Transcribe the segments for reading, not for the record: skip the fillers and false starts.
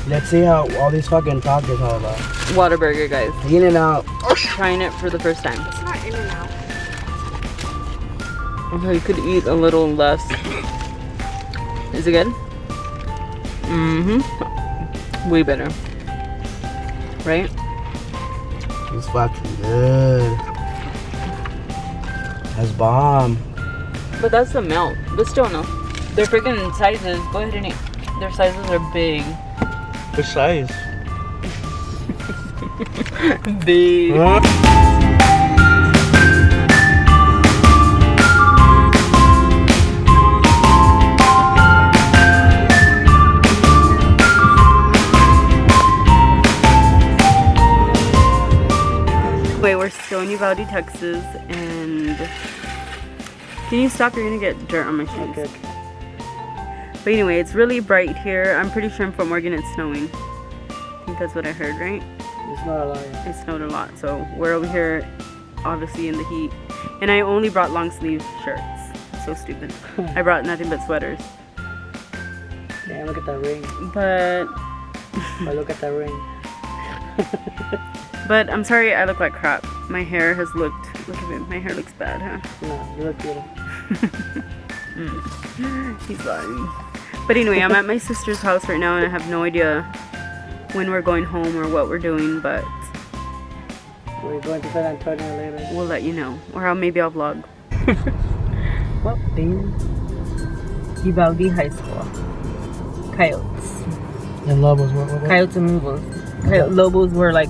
Let's see how all these fucking tacos are about. Whataburger, guys. In and out. Trying it for the first time. It's not in and out. Okay, you could eat a little less. Is it good? Mm-hmm. Way better. Right? It's fucking good. That's bomb. But that's the melt. But still no. Their freaking sizes. Go ahead and eat. Their sizes are big. What size? Big. Wait, we're still in Uvalde, Texas, and can you stop? You're gonna get dirt on my shoes. Okay. But anyway, it's really bright here. I'm pretty sure in Fort Morgan it's snowing. I think that's what I heard, right? It's not a lot. It snowed a lot, so we're over here, obviously in the heat. And I only brought long sleeve shirts. So stupid. I brought nothing but sweaters. Damn, look at that ring. But Oh, look at that ring. But I'm sorry I look like crap. My hair has looked, look at it, my hair looks bad, huh? No, you look beautiful. He's lying. But anyway, I'm at my sister's house right now and I have no idea when we're going home or what we're doing, but We're going to San Antonio later. we'll let you know. Or maybe I'll vlog. Well, Uvalde High School. Coyotes. And Lobos, what? Coyotes and Lobos. Lobos were like...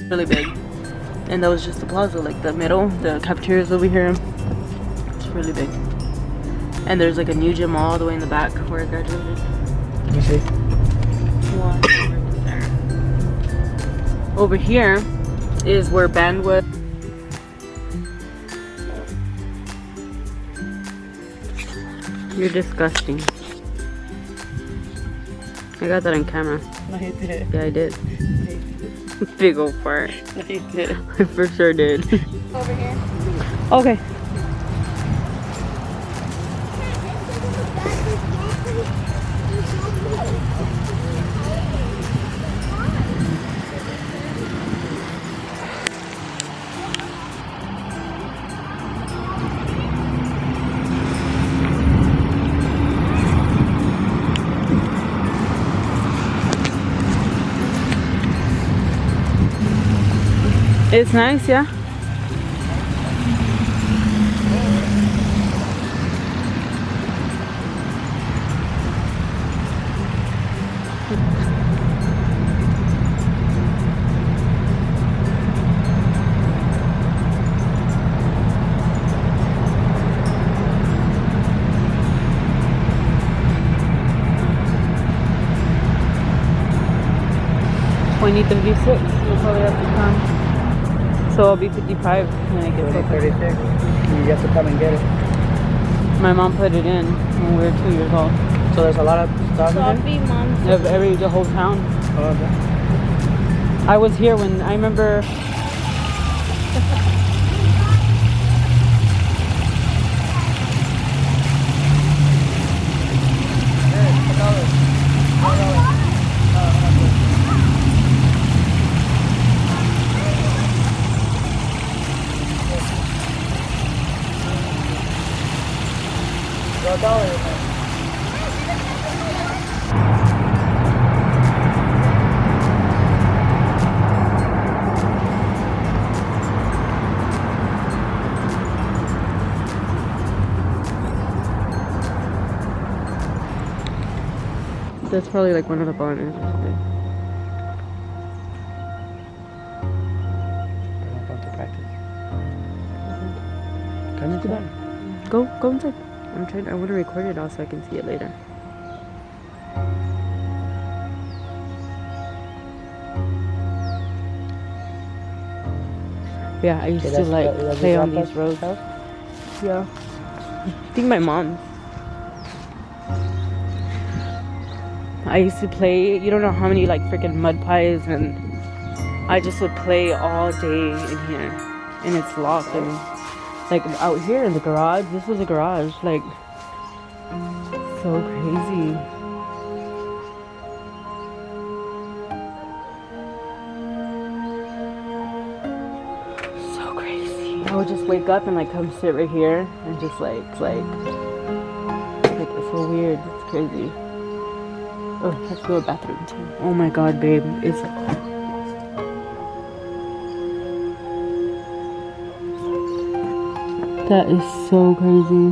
really big. And that was just the plaza, like the middle, the cafeteria's over here. It's really big. And there's like a new gym all the way in the back where I graduated. Let me see. Wow, right there. Over here is where band was. You're disgusting. I got that on camera. No, you did. Yeah, I did. Big old fart. No, you did. I for sure did. Over here. Okay. It's nice, yeah. $20.36. We'll probably have to come. So I'll be 55 when I get there. 36. You have to come and get it. My mom put it in when we were 2 years old. So there's a lot of stuff in there? Sloppy moms. Of the whole town. Oh, okay. I was here when I remember. That's probably like one of the bonnets or something. I'm going to practice. Come into that. Go inside. I want to record it all so I can see it later. Yeah, I used to like play on these roads. Yeah. I think my mom. I used to play, you don't know how many like freaking mud pies, and I just would play all day in here. And it's locked. I mean, Like out here in the garage. This was a garage. Like, so crazy. So crazy. I would just wake up and like come sit right here and just like it's so weird. It's crazy. Oh, I have to go to the bathroom too. Oh my god, babe. It's that is so crazy.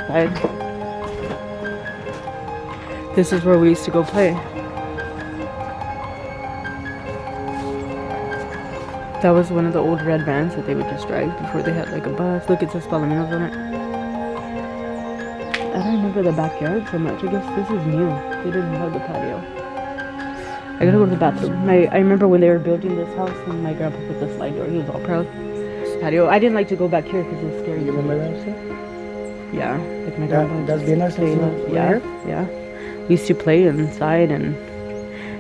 Like, this is where we used to go play. That was one of the old red vans that they would just drive before they had like a bus. Look, it says Palominos on it. I don't remember the backyard so much. I guess this is new. They didn't have the patio. I gotta go to the bathroom. I remember when they were building this house and my grandpa put the slide door. He was all proud. Patio. I didn't like to go back here because it was scary. You remember that shit? Yeah. Like my grandpa. That's been us. Yeah. Yeah. We used to play inside, and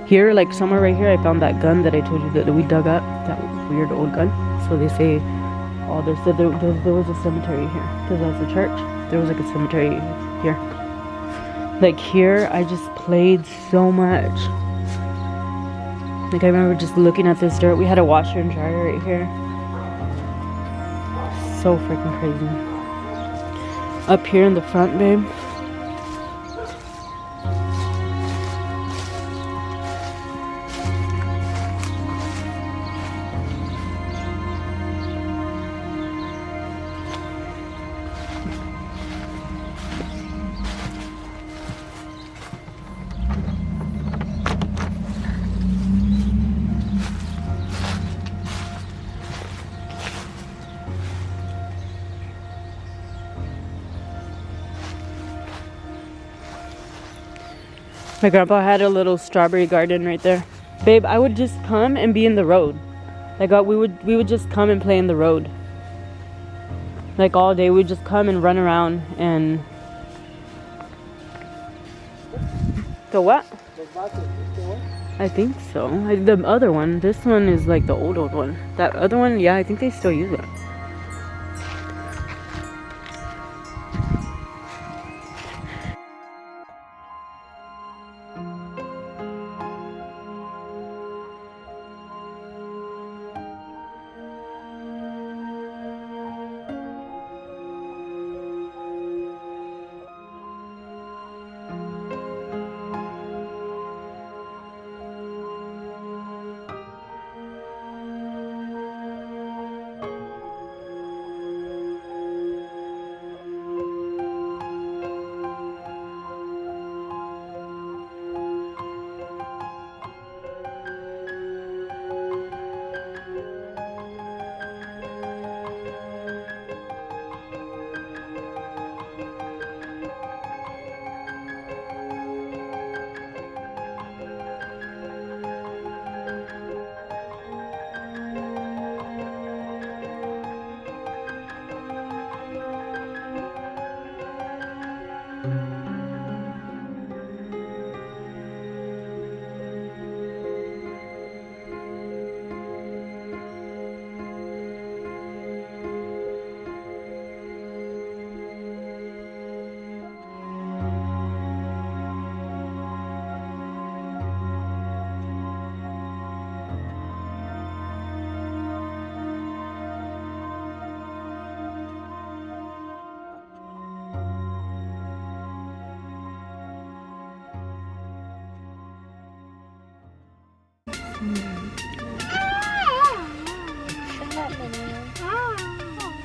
here, like somewhere right here, I found that gun that I told you that we dug up. That weird old gun. So they say, oh, there was a cemetery here because that's the church. There was like a cemetery here. Like here, I just played so much. Like I remember just looking at this dirt. We had a washer and dryer right here. So freaking crazy. Up here in the front, babe. My grandpa had a little strawberry garden right there. Babe, I would just come and be in the road. Like we would just come and play in the road. Like all day we'd just come and run around and the what? I think so. The other one, this one is like the old one. That other one, yeah, I think they still use it.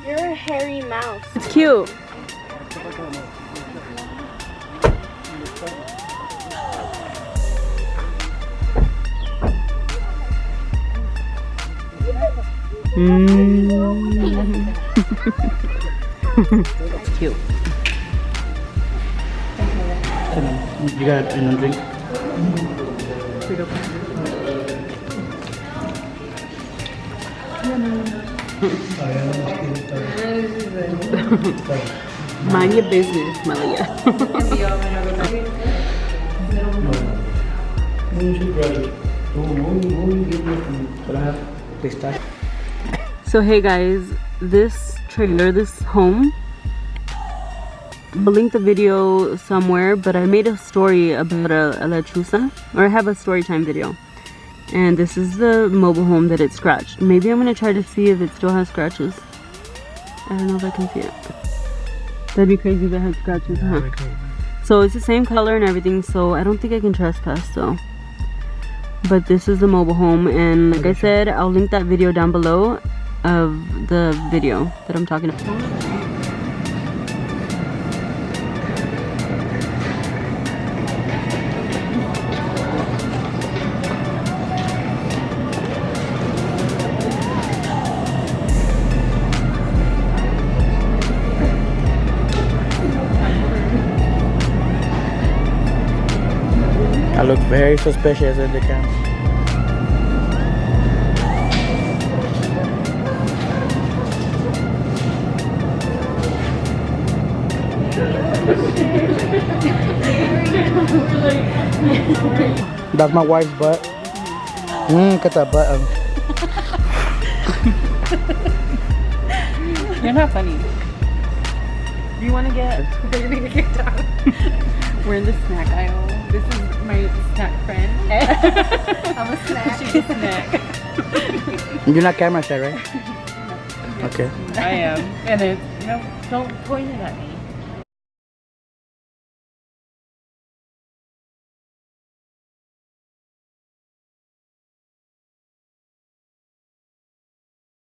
You're a hairy mouse. It's cute. It's cute. You got a drink? Mind your business, Malia. So hey guys, this trailer, this home, I'll link the video somewhere, but I made a story about a lechuza, or I have a story time video. And this is the mobile home that it scratched. Maybe I'm gonna try to see if it still has scratches. I don't know if I can see it. That'd be crazy if it had scratches, huh? So it's the same color and everything, so I don't think I can trespass though. But this is the mobile home, and like I said, I'll link that video down below of the video that I'm talking about. I look very suspicious in the camera. That's my wife's butt. Look at that butt. You're not funny. Do you want to get? You're gonna get kicked out. We're in the snack aisle. This is my snack friend. I'm a snack. She's a snack. You're not camera shy, right? Okay. I am. And it's, no, don't point it at me.